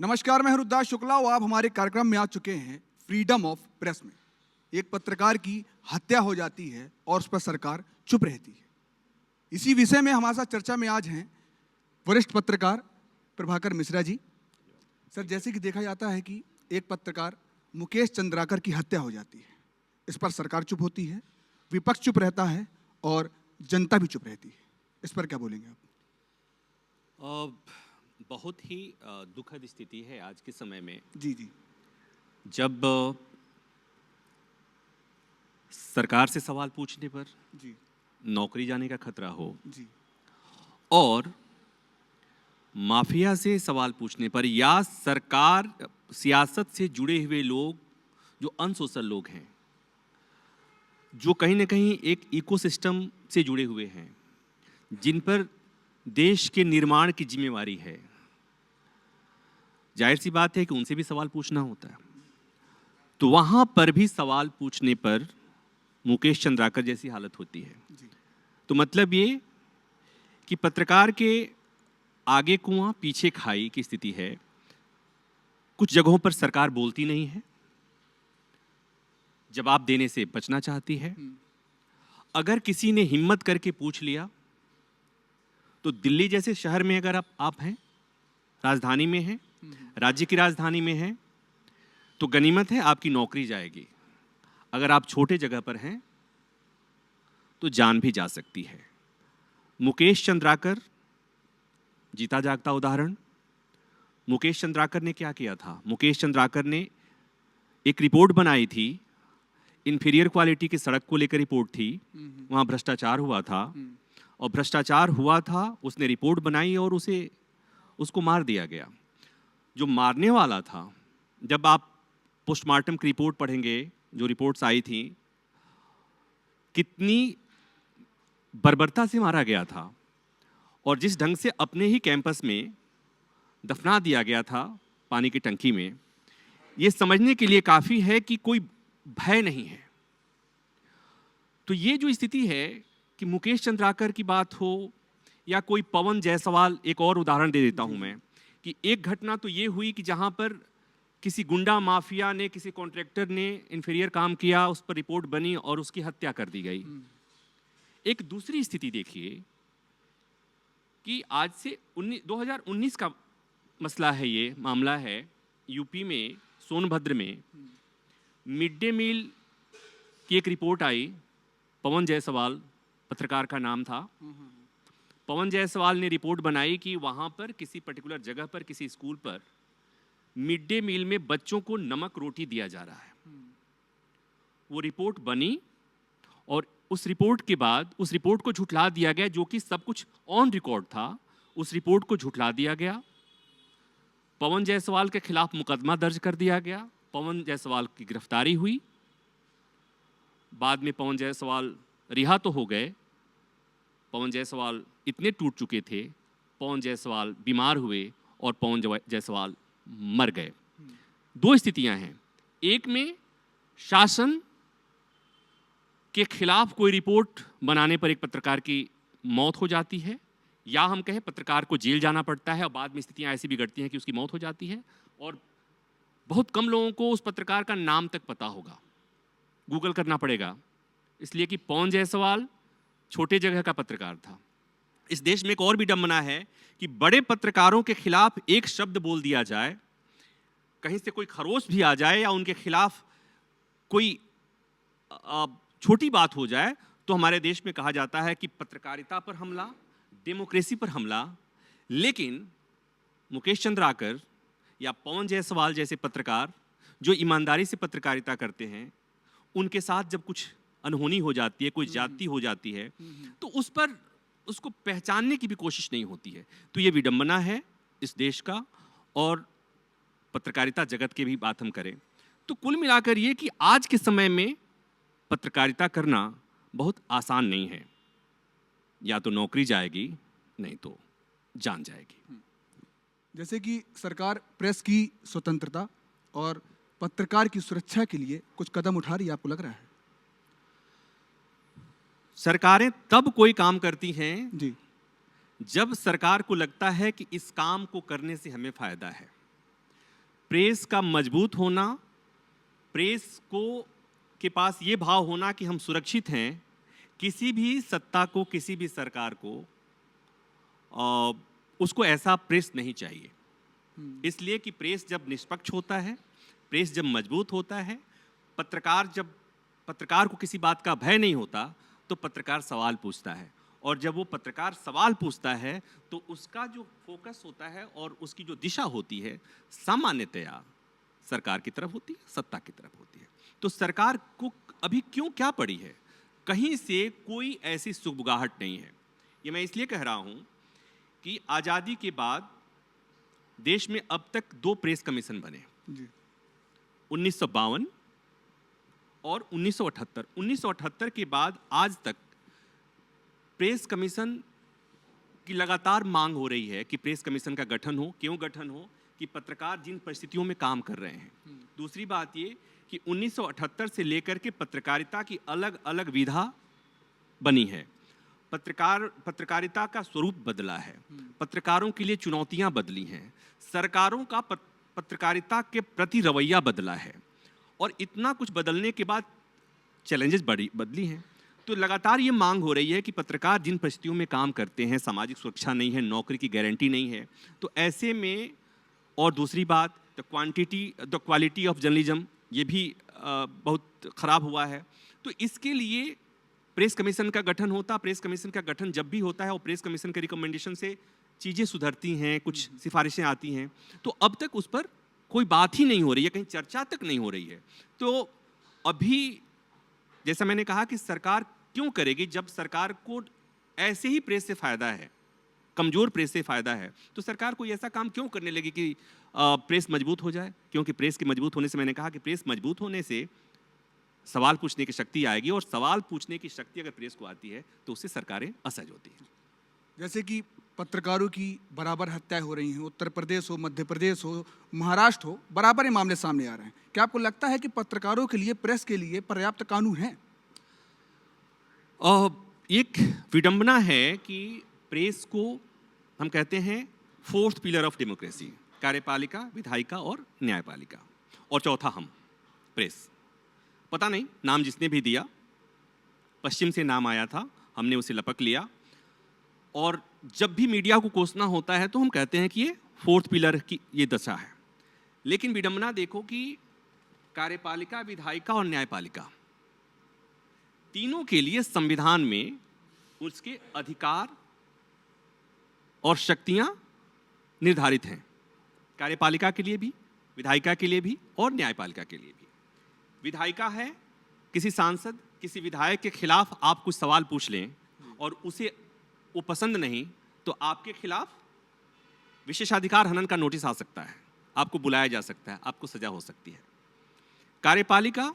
नमस्कार, मैं रुद्रदास शुक्ला और आप हमारे कार्यक्रम में आ चुके हैं फ्रीडम ऑफ प्रेस में। एक पत्रकार की हत्या हो जाती है और उस पर सरकार चुप रहती है। इसी विषय में हमारे साथ चर्चा में आज हैं वरिष्ठ पत्रकार प्रभाकर मिश्रा जी। सर, जैसे कि देखा जाता है कि एक पत्रकार मुकेश चंद्राकर की हत्या हो जाती है, इस पर सरकार चुप होती है, विपक्ष चुप रहता है और जनता भी चुप रहती है। इस पर क्या बोलेंगे आप? बहुत ही दुखद स्थिति है आज के समय में। जी जी। जब सरकार से सवाल पूछने पर जी नौकरी जाने का खतरा हो जी। और माफिया से सवाल पूछने पर या सरकार सियासत से जुड़े हुए लोग जो अनसोशल लोग हैं, जो कहीं ना कहीं एक इकोसिस्टम से जुड़े हुए हैं, जिन पर देश के निर्माण की जिम्मेवारी है, जाहिर सी बात है कि उनसे भी सवाल पूछना होता है। तो वहां पर भी सवाल पूछने पर मुकेश चंद्राकर जैसी हालत होती है। तो मतलब ये कि पत्रकार के आगे कुआं पीछे खाई की स्थिति है। कुछ जगहों पर सरकार बोलती नहीं है, जवाब देने से बचना चाहती है। अगर किसी ने हिम्मत करके पूछ लिया तो दिल्ली जैसे शहर में अगर आप हैं, राजधानी में हैं, राज्य की राजधानी में हैं, तो गनीमत है, आपकी नौकरी जाएगी। अगर आप छोटे जगह पर हैं तो जान भी जा सकती है। मुकेश चंद्राकर जीता जागता उदाहरण। मुकेश चंद्राकर ने क्या किया था? मुकेश चंद्राकर ने एक रिपोर्ट बनाई थी, इंफीरियर क्वालिटी की सड़क को लेकर रिपोर्ट थी। वहां भ्रष्टाचार हुआ था और भ्रष्टाचार हुआ था, उसने रिपोर्ट बनाई और उसको मार दिया गया। जो मारने वाला था, जब आप पोस्टमार्टम की रिपोर्ट पढ़ेंगे, जो रिपोर्ट्स आई थी, कितनी बर्बरता से मारा गया था और जिस ढंग से अपने ही कैंपस में दफना दिया गया था पानी की टंकी में, यह समझने के लिए काफी है कि कोई भय नहीं है। तो ये जो स्थिति है कि मुकेश चंद्राकर की बात हो या कोई पवन जायसवाल, एक और उदाहरण दे देता हूं मैं, कि एक घटना तो ये हुई कि जहां पर किसी गुंडा माफिया ने, किसी कॉन्ट्रैक्टर ने इंफीरियर काम किया, उस पर रिपोर्ट बनी और उसकी हत्या कर दी गई। एक दूसरी स्थिति देखिए कि आज से 2019 का मसला है, ये मामला है यूपी में सोनभद्र में मिड डे मील की एक रिपोर्ट आई। पवन जायसवाल पत्रकार का नाम था। पवन जायसवाल ने रिपोर्ट बनाई कि वहां पर किसी पर्टिकुलर जगह पर, किसी स्कूल पर मिड डे मील में बच्चों को नमक रोटी दिया जा रहा है। वो रिपोर्ट बनी और उस रिपोर्ट के बाद उस रिपोर्ट को झुठला दिया गया, जो कि सब कुछ ऑन रिकॉर्ड था। उस रिपोर्ट को झुठला दिया गया। पवन जायसवाल के खिलाफ मुकदमा दर्ज कर दिया गया। पवन जायसवाल की गिरफ्तारी हुई। बाद में पवन जायसवाल रिहा तो हो गए। पवन जायसवाल इतने टूट चुके थे, पवन जायसवाल बीमार हुए और पवन जायसवाल मर गए। दो स्थितियां हैं। एक में शासन के खिलाफ कोई रिपोर्ट बनाने पर एक पत्रकार की मौत हो जाती है, या हम कहें पत्रकार को जेल जाना पड़ता है और बाद में स्थितियां ऐसी बिगड़ती हैं कि उसकी मौत हो जाती है। और बहुत कम लोगों को उस पत्रकार का नाम तक पता होगा, गूगल करना पड़ेगा, इसलिए कि पवन जायसवाल छोटे जगह का पत्रकार था। इस देश में एक और भी विडंबना है कि बड़े पत्रकारों के खिलाफ एक शब्द बोल दिया जाए, कहीं से कोई खरोच भी आ जाए या उनके खिलाफ कोई छोटी बात हो जाए, तो हमारे देश में कहा जाता है कि पत्रकारिता पर हमला, डेमोक्रेसी पर हमला। लेकिन मुकेश चंद्राकर या पवन जायसवाल जैसे पत्रकार जो ईमानदारी से पत्रकारिता करते हैं, उनके साथ जब कुछ अनहोनी हो जाती है, कोई ज्यादती हो जाती है, तो उस पर उसको पहचानने की भी कोशिश नहीं होती है। तो ये विडंबना है इस देश का। और पत्रकारिता जगत की भी बात हम करें तो कुल मिलाकर ये कि आज के समय में पत्रकारिता करना बहुत आसान नहीं है। या तो नौकरी जाएगी, नहीं तो जान जाएगी। जैसे कि सरकार प्रेस की स्वतंत्रता और पत्रकार की सुरक्षा के लिए कुछ कदम उठा रही है, आपको लग रहा है? सरकारें तब कोई काम करती हैं जी। जब सरकार को लगता है कि इस काम को करने से हमें फायदा है। प्रेस का मजबूत होना, प्रेस को के पास ये भाव होना कि हम सुरक्षित हैं, किसी भी सत्ता को, किसी भी सरकार को उसको ऐसा प्रेस नहीं चाहिए। इसलिए कि प्रेस जब निष्पक्ष होता है, प्रेस जब मजबूत होता है, पत्रकार को किसी बात का भय नहीं होता, तो पत्रकार सवाल पूछता है, और जब वो पत्रकार सवाल पूछता है तो उसका जो फोकस होता है और उसकी जो दिशा होती है सामान्यतया सरकार की तरफ होती है, सत्ता की तरफ होती है। तो सरकार को अभी क्यों क्या पड़ी है, कहीं से कोई ऐसी सुगबुगाहट नहीं है। ये मैं इसलिए कह रहा हूं कि आज़ादी के बाद देश में अब तक 2 प्रेस कमीशन बने, 1952 और 1978। 1978 के बाद आज तक प्रेस कमीशन की लगातार मांग हो रही है कि प्रेस कमीशन का गठन हो। क्यों गठन हो? कि पत्रकार जिन परिस्थितियों में काम कर रहे हैं। दूसरी बात ये कि 1978 से लेकर के पत्रकारिता की अलग अलग विधा बनी है। पत्रकारिता का स्वरूप बदला है, पत्रकारों के लिए चुनौतियां बदली हैं, सरकारों का पत्रकारिता के प्रति रवैया बदला है, और इतना कुछ बदलने के बाद चैलेंजेस बदली हैं। तो लगातार ये मांग हो रही है कि पत्रकार जिन परिस्थितियों में काम करते हैं, सामाजिक सुरक्षा नहीं है, नौकरी की गारंटी नहीं है, तो ऐसे में, और दूसरी बात द क्वालिटी ऑफ जर्नलिज्म, ये भी बहुत ख़राब हुआ है। तो इसके लिए प्रेस कमीशन का गठन होता। प्रेस कमीशन का गठन जब भी होता है और प्रेस कमीशन के रिकमेंडेशन से चीज़ें सुधरती हैं, कुछ सिफारिशें आती हैं, तो अब तक उस पर कोई बात ही नहीं हो रही है, कहीं चर्चा तक नहीं हो रही है। तो अभी जैसा मैंने कहा कि सरकार क्यों करेगी, जब सरकार को ऐसे ही प्रेस से फ़ायदा है, कमज़ोर प्रेस से फ़ायदा है, तो सरकार कोई ऐसा काम क्यों करने लगी कि प्रेस मजबूत हो जाए। क्योंकि प्रेस के मजबूत होने से, मैंने कहा कि प्रेस मजबूत होने से सवाल पूछने की शक्ति आएगी, और सवाल पूछने की शक्ति अगर प्रेस को आती है तो उससे सरकारें असहज होती हैं। जैसे कि पत्रकारों की बराबर हत्याएं हो रही हैं, उत्तर प्रदेश हो, मध्य प्रदेश हो, महाराष्ट्र हो, बराबर ये मामले सामने आ रहे हैं। क्या आपको लगता है कि पत्रकारों के लिए, प्रेस के लिए पर्याप्त कानून हैं? एक विडंबना है कि प्रेस को हम कहते हैं 4th पिलर ऑफ डेमोक्रेसी, कार्यपालिका, विधायिका और न्यायपालिका, और चौथा हम प्रेस। पता नहीं नाम जिसने भी दिया, पश्चिम से नाम आया था, हमने उसे लपक लिया, और जब भी मीडिया को कोसना होता है तो हम कहते हैं कि ये 4th पिलर की ये दशा है। लेकिन विडंबना देखो कि कार्यपालिका, विधायिका और न्यायपालिका, तीनों के लिए संविधान में उसके अधिकार और शक्तियां निर्धारित हैं। कार्यपालिका के लिए भी, विधायिका के लिए भी और न्यायपालिका के लिए भी। विधायिका है, किसी सांसद, किसी विधायक के खिलाफ आप कुछ सवाल पूछ लें और उसे वो पसंद नहीं, तो आपके खिलाफ विशेषाधिकार हनन का नोटिस आ सकता है, आपको बुलाया जा सकता है, आपको सजा हो सकती है। कार्यपालिका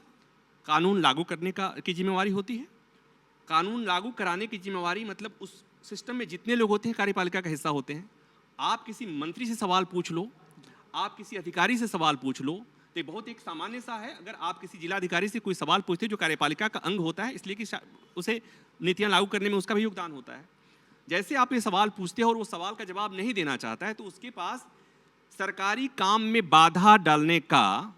कानून लागू करने की जिम्मेवारी होती है। कानून लागू कराने की जिम्मेवारी मतलब उस सिस्टम में जितने लोग होते हैं कार्यपालिका का हिस्सा होते हैं। आप किसी मंत्री से सवाल पूछ लो, आप किसी अधिकारी से सवाल पूछ लो, तो बहुत एक सामान्य सा है। अगर आप किसी जिलाधिकारी से कोई सवाल पूछते हैं जो कार्यपालिका का अंग होता है, इसलिए कि उसे नीतियां लागू करने में उसका भी योगदान होता है, जैसे आप ये सवाल पूछते हैं और वो सवाल का जवाब नहीं देना चाहता है, तो उसके पास सरकारी काम में बाधा डालने का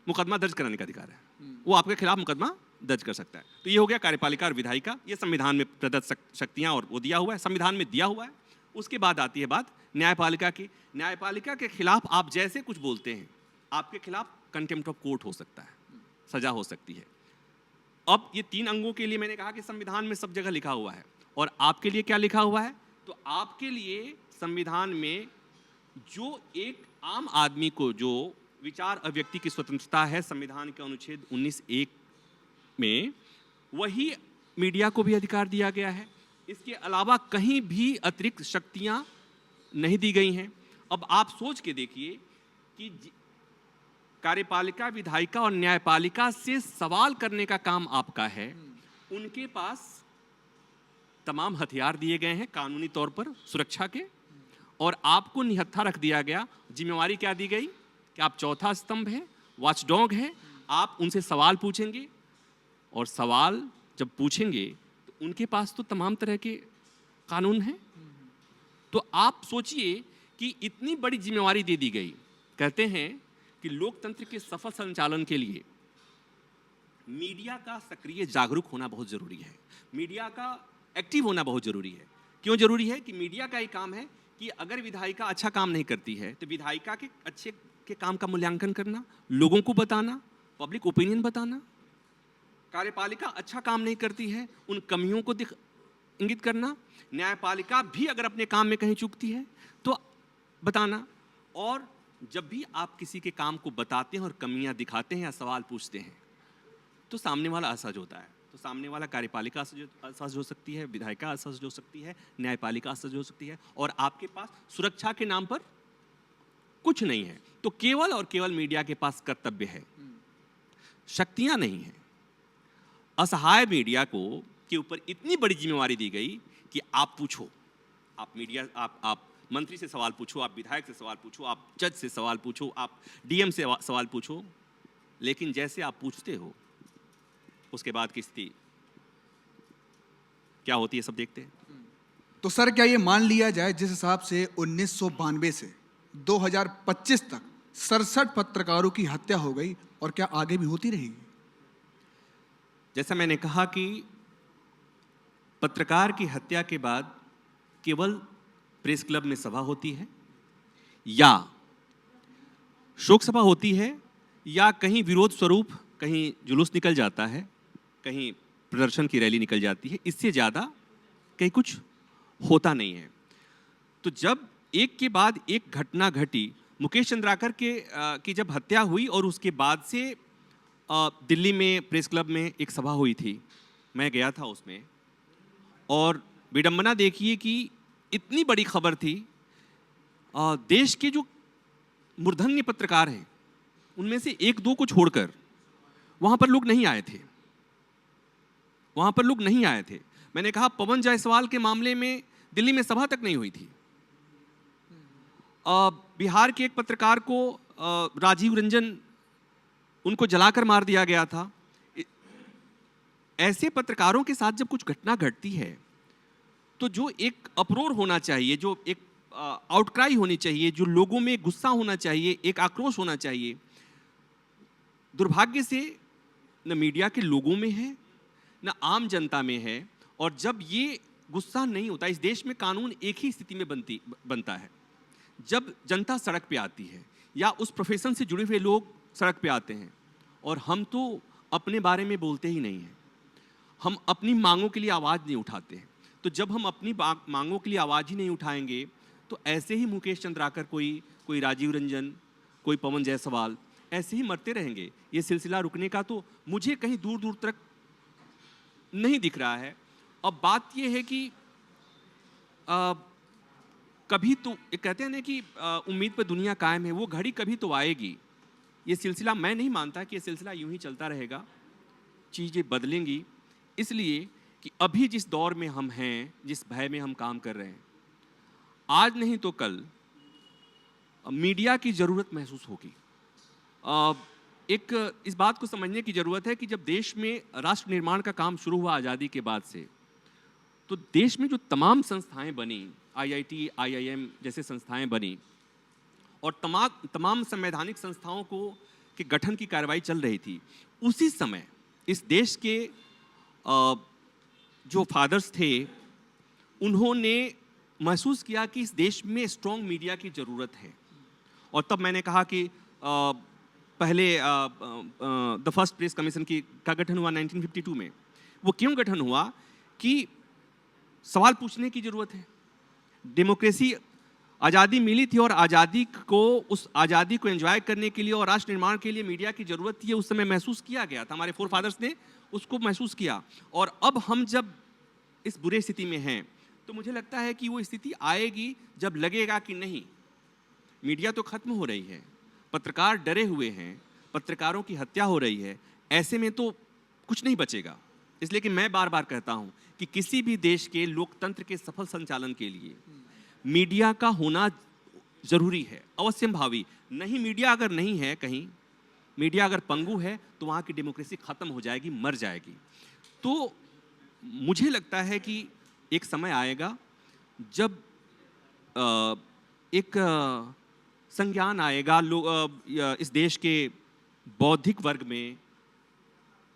मुकदमा दर्ज कराने का अधिकार है। वो आपके खिलाफ मुकदमा दर्ज कर सकता है। तो ये हो गया कार्यपालिका और विधायिका, ये संविधान में प्रदत्त शक्तियां और वो दिया हुआ है, संविधान में दिया हुआ है। उसके बाद आती है बात न्यायपालिका की। न्यायपालिका के खिलाफ आप जैसे कुछ बोलते हैं, आपके खिलाफ कंटेम्प्ट ऑफ कोर्ट हो सकता है, सजा हो सकती है। अब ये 3 अंगों के लिए मैंने कहा कि संविधान में सब जगह लिखा हुआ है, और आपके लिए क्या लिखा हुआ है? तो आपके लिए संविधान में जो एक आम आदमी को जो विचार अभिव्यक्ति की स्वतंत्रता है संविधान के अनुच्छेद 19(1) में, वही मीडिया को भी अधिकार दिया गया है। इसके अलावा कहीं भी अतिरिक्त शक्तियां नहीं दी गई हैं। अब आप सोच के देखिए कि कार्यपालिका, विधायिका और न्यायपालिका से सवाल करने का काम आपका है, उनके पास तमाम हथियार दिए गए हैं कानूनी तौर पर सुरक्षा के, और आपको निहत्था रख दिया गया। जिम्मेवारी क्या दी गई कि आप चौथा स्तंभ है, वॉचडॉग है, आप उनसे सवाल पूछेंगे, और सवाल जब पूछेंगे तो उनके पास तो तमाम तरह के कानून हैं। तो आप सोचिए कि इतनी बड़ी जिम्मेवारी दे दी गई, कहते हैं कि लोकतंत्र के सफल संचालन के लिए मीडिया का सक्रिय जागरूक होना बहुत जरूरी है, मीडिया का एक्टिव होना बहुत जरूरी है। क्यों जरूरी है? कि मीडिया का एक काम है कि अगर विधायिका अच्छा काम नहीं करती है तो विधायिका के अच्छे के काम का मूल्यांकन करना, लोगों को बताना, पब्लिक ओपिनियन बताना। कार्यपालिका अच्छा काम नहीं करती है, उन कमियों को इंगित करना। न्यायपालिका भी अगर अपने काम में कहीं चूकती है तो बताना। और जब भी आप किसी के काम को बताते हैं और कमियां दिखाते हैं या सवाल पूछते हैं तो सामने वाला असहज होता है। तो सामने वाला कार्यपालिका असहज हो सकती है, विधायिका असहज हो सकती है, न्यायपालिका असहज हो सकती है, और आपके पास सुरक्षा के नाम पर कुछ नहीं है। तो केवल और केवल मीडिया के पास कर्तव्य है, शक्तियां नहीं है। असहाय मीडिया को के ऊपर इतनी बड़ी जिम्मेवारी दी गई कि आप पूछो, आप मीडिया, आप मंत्री से सवाल पूछो, आप विधायक से सवाल पूछो, आप जज से सवाल पूछो, आप डीएम से सवाल पूछो, लेकिन जैसे आप पूछते हो उसके बाद की स्थिति क्या होती है सब देखते हैं। तो सर, क्या ये मान लिया जाए जिस हिसाब से 1992 से 2025 तक 67 पत्रकारों की हत्या हो गई, और क्या आगे भी होती रहेगी? जैसा मैंने कहा कि पत्रकार की हत्या के बाद केवल प्रेस क्लब में सभा होती है, या शोक सभा होती है, या कहीं विरोध स्वरूप कहीं जुलूस निकल जाता है, कहीं प्रदर्शन की रैली निकल जाती है। इससे ज़्यादा कहीं कुछ होता नहीं है। तो जब एक के बाद एक घटना घटी, मुकेश चंद्राकर की जब हत्या हुई और उसके बाद से दिल्ली में प्रेस क्लब में एक सभा हुई थी, मैं गया था उसमें, और विडंबना देखिए कि इतनी बड़ी खबर थी, देश के जो मूर्धन्य पत्रकार हैं उनमें से एक दो को छोड़कर वहाँ पर लोग नहीं आए थे, वहाँ पर लोग नहीं आए थे। मैंने कहा पवन जायसवाल के मामले में दिल्ली में सभा तक नहीं हुई थी। बिहार के एक पत्रकार को राजीव रंजन, उनको जलाकर मार दिया गया था। ऐसे पत्रकारों के साथ जब कुछ घटना घटती है तो जो एक अपरोर होना चाहिए, जो एक आउटक्राई होनी चाहिए, जो लोगों में गुस्सा होना चाहिए, एक आक्रोश होना चाहिए, दुर्भाग्य से न मीडिया के लोगों में है न आम जनता में है। और जब ये गुस्सा नहीं होता, इस देश में कानून एक ही स्थिति में बनता है, जब जनता सड़क पे आती है या उस प्रोफेशन से जुड़े हुए लोग सड़क पे आते हैं। और हम तो अपने बारे में बोलते ही नहीं हैं, हम अपनी मांगों के लिए आवाज़ नहीं उठाते हैं। तो जब हम अपनी मांगों के लिए आवाज़ ही नहीं उठाएंगे तो ऐसे ही मुकेश चंद्राकर, कोई राजीव रंजन, कोई पवन जायसवाल ऐसे ही मरते रहेंगे। ये सिलसिला रुकने का तो मुझे कहीं दूर दूर तक नहीं दिख रहा है। अब बात ये है कि कभी तो कहते हैं ना कि उम्मीद पर दुनिया कायम है, वो घड़ी कभी तो आएगी। ये सिलसिला, मैं नहीं मानता कि ये सिलसिला यूं ही चलता रहेगा, चीज़ें बदलेंगी। इसलिए कि अभी जिस दौर में हम हैं, जिस भय में हम काम कर रहे हैं, आज नहीं तो कल मीडिया की ज़रूरत महसूस होगी। एक इस बात को समझने की ज़रूरत है कि जब देश में राष्ट्र निर्माण का काम शुरू हुआ आज़ादी के बाद से, तो देश में जो तमाम संस्थाएं बनी, IIT, IIM जैसे संस्थाएं बनी, और तमाम संवैधानिक संस्थाओं के गठन की कार्रवाई चल रही थी, उसी समय इस देश के जो फादर्स थे उन्होंने महसूस किया कि इस देश में स्ट्रॉन्ग मीडिया की ज़रूरत है। और तब मैंने कहा कि पहले द फर्स्ट प्रेस कमीशन का गठन हुआ 1952 में। वो क्यों गठन हुआ? कि सवाल पूछने की ज़रूरत है। डेमोक्रेसी, आज़ादी मिली थी और उस आज़ादी को एंजॉय करने के लिए और राष्ट्र निर्माण के लिए मीडिया की ज़रूरत थी। उस समय महसूस किया गया था, हमारे फोर फादर्स ने उसको महसूस किया। और अब हम जब इस बुरे स्थिति में हैं तो मुझे लगता है कि वो स्थिति आएगी जब लगेगा कि नहीं, मीडिया तो खत्म हो रही है, पत्रकार डरे हुए हैं, पत्रकारों की हत्या हो रही है, ऐसे में तो कुछ नहीं बचेगा। इसलिए कि मैं बार बार कहता हूं कि किसी भी देश के लोकतंत्र के सफल संचालन के लिए मीडिया का होना जरूरी है, अवश्यम भावी। नहीं, मीडिया अगर नहीं है, कहीं मीडिया अगर पंगु है तो वहाँ की डेमोक्रेसी खत्म हो जाएगी, मर जाएगी। तो मुझे लगता है कि एक समय आएगा जब एक संज्ञान आएगा इस देश के बौद्धिक वर्ग में,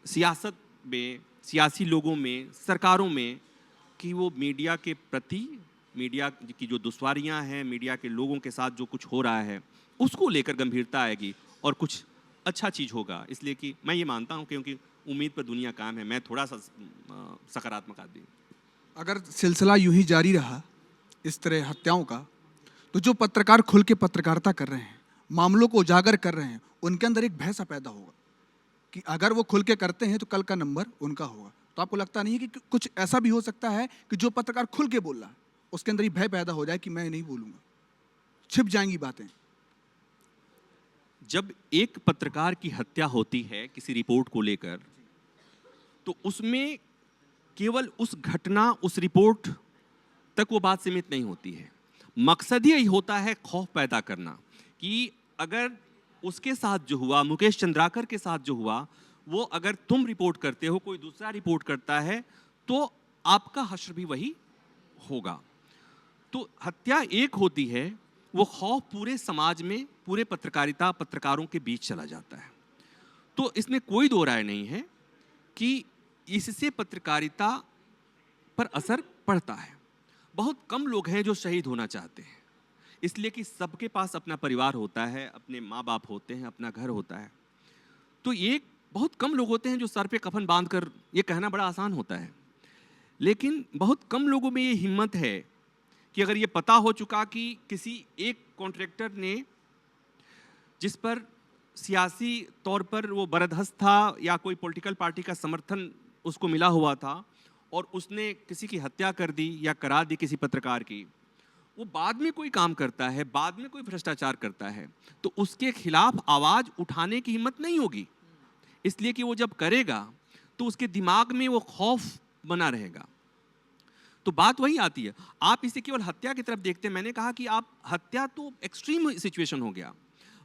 सियासत में, सियासी लोगों में, सरकारों में, कि वो मीडिया के प्रति, मीडिया की जो दुश्वारियां हैं, मीडिया के लोगों के साथ जो कुछ हो रहा है उसको लेकर गंभीरता आएगी और कुछ अच्छा चीज़ होगा। इसलिए कि मैं ये मानता हूँ, क्योंकि उम्मीद पर दुनिया कायम है, मैं थोड़ा सा सकारात्मक आदमी। अगर सिलसिला यूं ही जारी रहा इस तरह हत्याओं का, तो जो पत्रकार खुल के पत्रकारिता कर रहे हैं, मामलों को उजागर कर रहे हैं, उनके अंदर एक भय सा पैदा होगा कि अगर वो खुल के करते हैं तो कल का नंबर उनका होगा। तो आपको लगता नहीं है कि कुछ ऐसा भी हो सकता है कि जो पत्रकार खुल के बोल रहा है उसके अंदर ये भय पैदा हो जाए कि मैं नहीं बोलूंगा, छिप जाएंगी बातें? जब एक पत्रकार की हत्या होती है किसी रिपोर्ट को लेकर, तो उसमें केवल उस घटना, उस रिपोर्ट तक वो बात सीमित नहीं होती है। मकसद यही होता है खौफ पैदा करना कि अगर उसके साथ जो हुआ, मुकेश चंद्राकर के साथ जो हुआ, वो अगर तुम रिपोर्ट करते हो, कोई दूसरा रिपोर्ट करता है, तो आपका हश्र भी वही होगा। तो हत्या एक होती है, वो खौफ पूरे समाज में, पूरे पत्रकारों के बीच चला जाता है। तो इसमें कोई दो राय नहीं है कि इससे पत्रकारिता पर असर पड़ता है। बहुत कम लोग हैं जो शहीद होना चाहते हैं, इसलिए कि सबके पास अपना परिवार होता है, अपने माँ बाप होते हैं, अपना घर होता है। तो ये बहुत कम लोग होते हैं जो सर पे कफन बांधकर, ये कहना बड़ा आसान होता है, लेकिन बहुत कम लोगों में ये हिम्मत है कि अगर ये पता हो चुका कि किसी एक कॉन्ट्रैक्टर ने, जिस पर सियासी तौर पर वो बरदहस्त था या कोई पॉलिटिकल पार्टी का समर्थन उसको मिला हुआ था, और उसने किसी की हत्या कर दी या करा दी किसी पत्रकार की, वो बाद में कोई काम करता है, बाद में कोई भ्रष्टाचार करता है, तो उसके खिलाफ आवाज उठाने की हिम्मत नहीं होगी, इसलिए कि वो जब करेगा तो उसके दिमाग में वो खौफ बना रहेगा। तो बात वही आती है, आप इसे केवल हत्या की तरफ देखते हैं। मैंने कहा कि आप हत्या तो एक्सट्रीम सिचुएशन हो गया।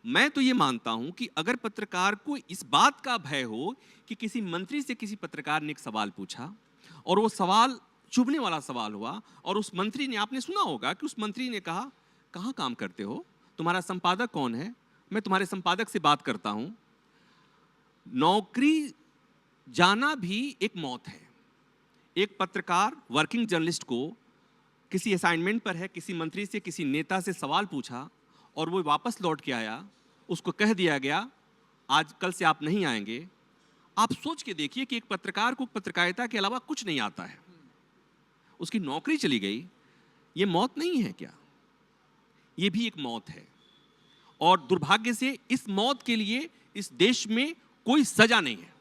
मैं तो ये मानता हूं कि अगर पत्रकार को इस बात का भय हो कि किसी मंत्री से किसी पत्रकार ने एक सवाल पूछा और वो सवाल चुभने वाला सवाल हुआ, और उस मंत्री ने, आपने सुना होगा कि उस मंत्री ने कहा, कहाँ काम करते हो, तुम्हारा संपादक कौन है, मैं तुम्हारे संपादक से बात करता हूं। नौकरी जाना भी एक मौत है। एक पत्रकार, वर्किंग जर्नलिस्ट को किसी असाइनमेंट पर है, किसी मंत्री से, किसी नेता से सवाल पूछा और वो वापस लौट के आया, उसको कह दिया गया आज कल से आप नहीं आएंगे। आप सोच के देखिए कि एक पत्रकार को पत्रकारिता के अलावा कुछ नहीं आता है, उसकी नौकरी चली गई, ये मौत नहीं है क्या? ये भी एक मौत है, और दुर्भाग्य से इस मौत के लिए इस देश में कोई सजा नहीं है।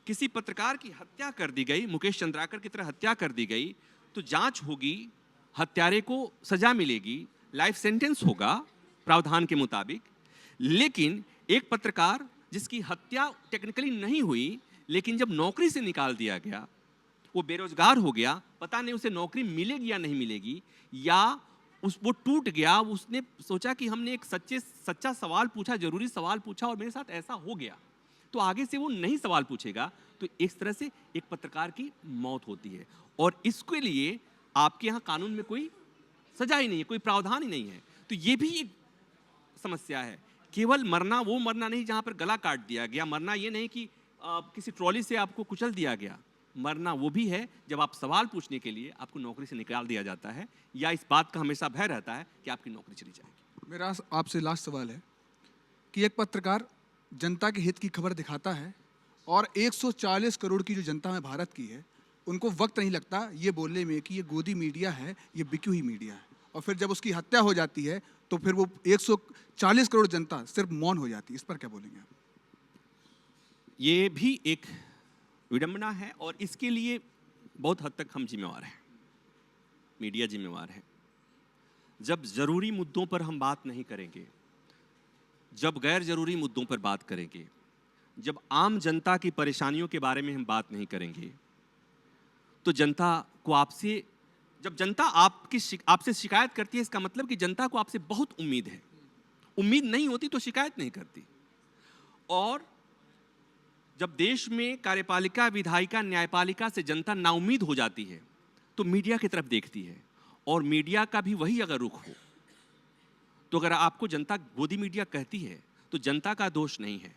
किसी पत्रकार की हत्या कर दी गई, मुकेश चंद्राकर की तरह हत्या कर दी गई, तो जांच होगी, हत्यारे को सजा मिलेगी, लाइफ सेंटेंस होगा प्रावधान के मुताबिक। लेकिन एक पत्रकार जिसकी हत्या टेक्निकली नहीं हुई, लेकिन जब नौकरी से निकाल दिया गया, वो बेरोजगार हो गया, पता नहीं उसे नौकरी मिलेगी या नहीं मिलेगी, या वो टूट गया, उसने सोचा कि हमने एक सच्चा सवाल पूछा, जरूरी सवाल पूछा और मेरे साथ ऐसा हो गया, तो आगे से वो नहीं सवाल पूछेगा। तो इस तरह से एक पत्रकार की मौत होती है, और इसके लिए आपके यहाँ कानून में कोई सजा ही नहीं है, कोई प्रावधान ही नहीं है। तो ये भी एक समस्या है। केवल मरना, वो मरना नहीं जहाँ पर गला काट दिया गया, मरना ये नहीं कि किसी ट्रॉली से आपको कुचल दिया गया, मरना वो भी है जब आप सवाल पूछने के लिए आपको नौकरी से निकाल दिया जाता है, या इस बात का हमेशा भय रहता है कि आपकी नौकरी चली जाएगी। मेरा आपसे लास्ट सवाल है कि एक पत्रकार जनता के हित की खबर दिखाता है, और 140 करोड़ की जो जनता है भारत की है, उनको वक्त नहीं लगता ये बोलने में कि ये गोदी मीडिया है, ये बिकी हुई मीडिया है, और फिर जब उसकी हत्या हो जाती है तो फिर वो 140 करोड़ जनता सिर्फ मौन हो जाती है। इस पर क्या बोलेंगे आप? ये भी एक विडंबना है, और इसके लिए बहुत हद तक हम जिम्मेवार हैं, मीडिया जिम्मेवार है। जब जरूरी मुद्दों पर हम बात नहीं करेंगे, जब गैर जरूरी मुद्दों पर बात करेंगे, जब आम जनता की परेशानियों के बारे में हम बात नहीं करेंगे, तो जनता को आपसे, जब जनता आपसे शिकायत करती है, इसका मतलब कि जनता को आपसे बहुत उम्मीद है। उम्मीद नहीं होती तो शिकायत नहीं करती। और जब देश में कार्यपालिका, विधायिका, न्यायपालिका से जनता नाउम्मीद हो जाती है, तो मीडिया की तरफ देखती है, और मीडिया का भी वही अगर रुख हो, तो अगर आपको जनता गोदी मीडिया कहती है तो जनता का दोष नहीं है,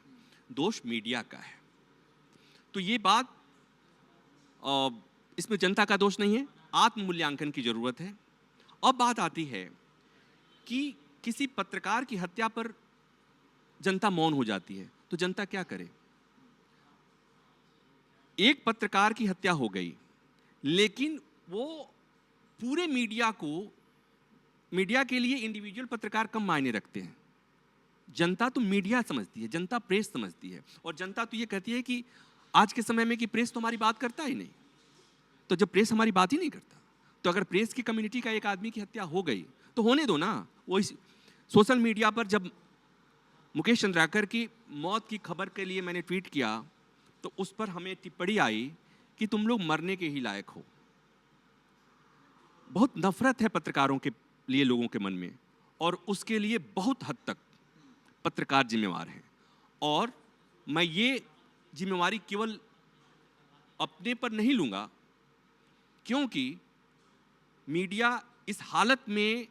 दोष मीडिया का है। तो ये बात, इसमें जनता का दोष नहीं है, आत्म मूल्यांकन की जरूरत है। अब बात आती है कि किसी पत्रकार की हत्या पर जनता मौन हो जाती है, तो जनता क्या करे? एक पत्रकार की हत्या हो गई, लेकिन वो पूरे मीडिया के लिए इंडिविजुअल पत्रकार कम मायने रखते हैं। जनता तो मीडिया समझती है, जनता प्रेस समझती है, और जनता तो ये कहती है कि आज के समय में कि प्रेस तो हमारी बात करता ही नहीं। तो जब प्रेस हमारी बात ही नहीं करता, तो अगर प्रेस की कम्युनिटी का एक आदमी की हत्या हो गई तो होने दो ना। वो इस सोशल मीडिया पर जब मुकेश चंद्राकर की मौत की खबर के लिए मैंने ट्वीट किया, तो उस पर हमें टिप्पणी आई कि तुम लोग मरने के ही लायक हो। बहुत नफरत है पत्रकारों के लिए लोगों के मन में, और उसके लिए बहुत हद तक पत्रकार जिम्मेवार हैं। और मैं ये जिम्मेवारी केवल अपने पर नहीं लूँगा, क्योंकि मीडिया इस हालत में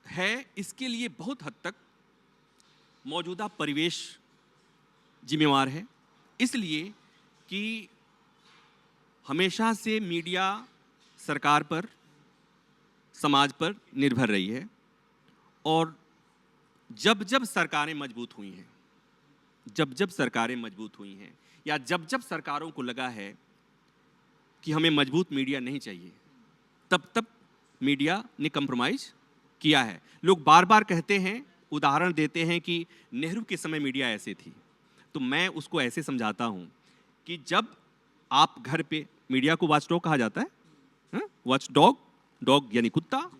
है, इसके लिए बहुत हद तक मौजूदा परिवेश जिम्मेवार है। इसलिए कि हमेशा से मीडिया सरकार पर, समाज पर निर्भर रही है, और जब जब सरकारें मजबूत हुई हैं, या जब जब सरकारों को लगा है कि हमें मजबूत मीडिया नहीं चाहिए, तब तब मीडिया ने कंप्रोमाइज किया है। लोग बार बार कहते हैं, उदाहरण देते हैं कि नेहरू के समय मीडिया ऐसे थी, तो मैं उसको ऐसे समझाता हूं कि जब आप घर पे, मीडिया को वॉचडॉग कहा जाता है, वॉचडॉग यानी कुत्ता,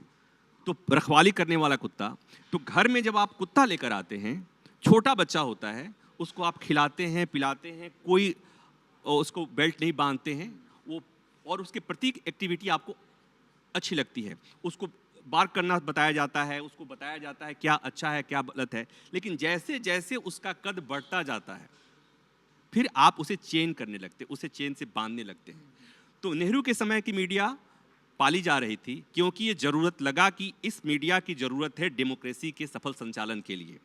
तो रखवाली करने वाला कुत्ता। तो घर में जब आप कुत्ता लेकर आते हैं, छोटा बच्चा होता है, उसको आप खिलाते हैं, पिलाते हैं, कोई उसको बेल्ट नहीं बांधते हैं, वो, और उसके प्रत्येक एक्टिविटी आपको अच्छी लगती है, उसको बार्क करना बताया जाता है, उसको बताया जाता है क्या अच्छा है क्या गलत है। लेकिन जैसे जैसे उसका कद बढ़ता जाता है, फिर आप उसे चेन करने लगते, उसे चेन से बांधने लगते हैं। तो नेहरू के समय की मीडिया पाली जा रही थी, क्योंकि ये जरूरत लगा कि इस मीडिया की जरूरत है डेमोक्रेसी के सफल संचालन के लिए,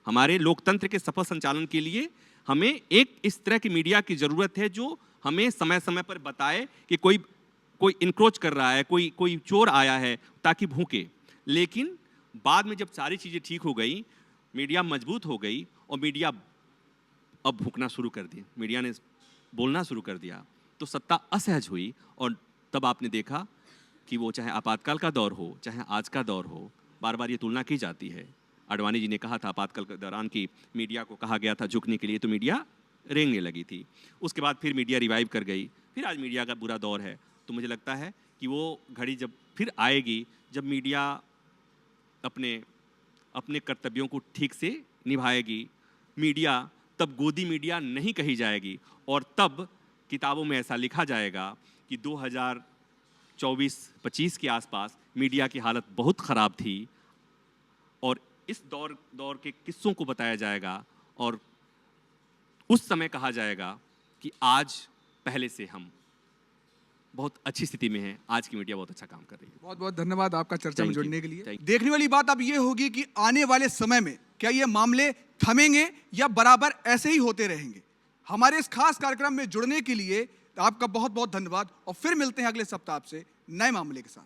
हमारे लोकतंत्र के सफल संचालन के लिए हमें एक इस तरह की मीडिया की जरूरत है जो हमें समय समय पर बताए कि कोई इनक्रोच कर रहा है, कोई चोर आया है, ताकि भूखे। लेकिन बाद में जब सारी चीज़ें ठीक हो गई, मीडिया मजबूत हो गई, और मीडिया अब भूखना शुरू कर दी, मीडिया ने बोलना शुरू कर दिया, तो सत्ता असहज हुई। और तब आपने देखा कि वो चाहे आपातकाल का दौर हो, चाहे आज का दौर हो, बार बार ये तुलना की जाती है। आडवाणी जी ने कहा था आपातकाल के दौरान कि मीडिया को कहा गया था झुकने के लिए, तो मीडिया रेंगने लगी थी। उसके बाद फिर मीडिया रिवाइव कर गई, फिर आज मीडिया का बुरा दौर है। तो मुझे लगता है कि वो घड़ी जब फिर आएगी, जब मीडिया अपने कर्तव्यों को ठीक से निभाएगी, मीडिया तब गोदी मीडिया नहीं कही जाएगी, और तब किताबों में ऐसा लिखा जाएगा कि 2024-25 के आसपास मीडिया की हालत बहुत ख़राब थी, और इस दौर के किस्सों को बताया जाएगा, और उस समय कहा जाएगा कि आज पहले से हम बहुत अच्छी स्थिति में हैं, आज की मीडिया बहुत अच्छा काम कर रही है। बहुत बहुत धन्यवाद आपका चर्चा में Thank you. जुड़ने के लिए। Thank you. देखने वाली बात अब ये होगी कि आने वाले समय में क्या ये मामले थमेंगे या बराबर ऐसे ही होते रहेंगे। हमारे इस खास कार्यक्रम में जुड़ने के लिए आपका बहुत बहुत धन्यवाद, और फिर मिलते हैं अगले सप्ताह आपसे नए मामले के साथ।